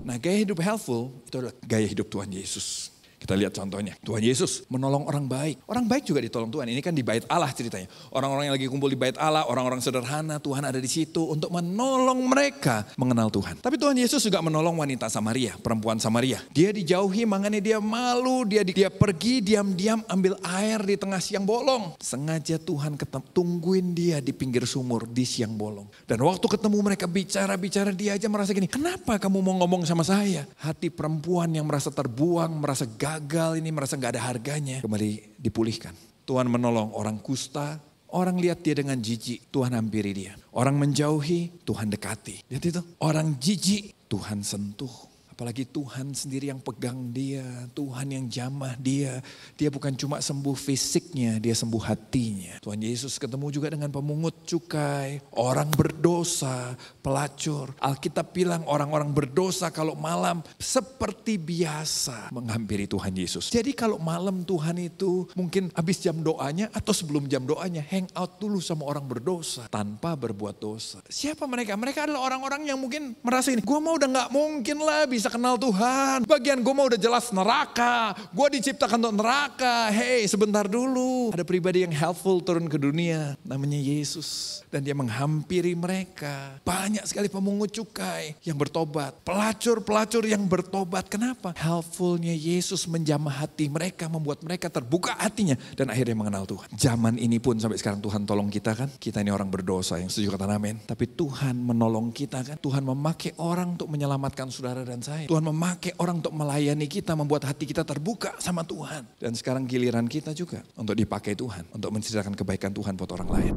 Nah, gaya hidup helpful itu adalah gaya hidup Tuhan Yesus. Kita lihat contohnya. Tuhan Yesus menolong orang baik. Orang baik juga ditolong Tuhan. Ini kan di bait Allah ceritanya. Orang-orang yang lagi kumpul di bait Allah, orang-orang sederhana, Tuhan ada di situ untuk menolong mereka mengenal Tuhan. Tapi Tuhan Yesus juga menolong wanita Samaria, perempuan Samaria. Dia dijauhi, makanya dia malu, dia pergi diam-diam ambil air di tengah siang bolong. Sengaja Tuhan tungguin dia di pinggir sumur di siang bolong. Dan waktu ketemu mereka bicara, dia aja merasa gini, kenapa kamu mau ngomong sama saya? Hati perempuan yang merasa terbuang, merasa gagal ini, merasa gak ada harganya, kembali dipulihkan. Tuhan menolong orang kusta, orang lihat dia dengan jijik, Tuhan hampiri dia. Orang menjauhi, Tuhan dekati. Lihat itu, orang jijik, Tuhan sentuh. Apalagi Tuhan sendiri yang pegang dia, Tuhan yang jamah dia. Dia bukan cuma sembuh fisiknya, dia sembuh hatinya. Tuhan Yesus ketemu juga dengan pemungut cukai, orang berdosa, pelacur. Alkitab bilang orang-orang berdosa kalau malam seperti biasa menghampiri Tuhan Yesus. Jadi kalau malam Tuhan itu mungkin habis jam doanya atau sebelum jam doanya hang out dulu sama orang berdosa tanpa berbuat dosa. Siapa mereka? Mereka adalah orang-orang yang mungkin merasa ini, gue mau udah gak mungkin lah bisa kenal Tuhan. Bagian gue mau udah jelas neraka. Gue diciptakan untuk neraka. Hey, sebentar dulu. Ada pribadi yang helpful turun ke dunia. Namanya Yesus. Dan dia menghampiri mereka. Banyak sekali pemungut cukai yang bertobat. Pelacur-pelacur yang bertobat. Kenapa? Helpfulnya Yesus menjamah hati mereka. Membuat mereka terbuka hatinya. Dan akhirnya mengenal Tuhan. Zaman ini pun sampai sekarang Tuhan tolong kita kan. Kita ini orang berdosa yang setuju kata amin. Tapi Tuhan menolong kita kan. Tuhan memakai orang untuk menyelamatkan saudara dan saya. Tuhan memakai orang untuk melayani kita, membuat hati kita terbuka sama Tuhan. Dan sekarang giliran kita juga untuk dipakai Tuhan, untuk menceritakan kebaikan Tuhan buat orang lain.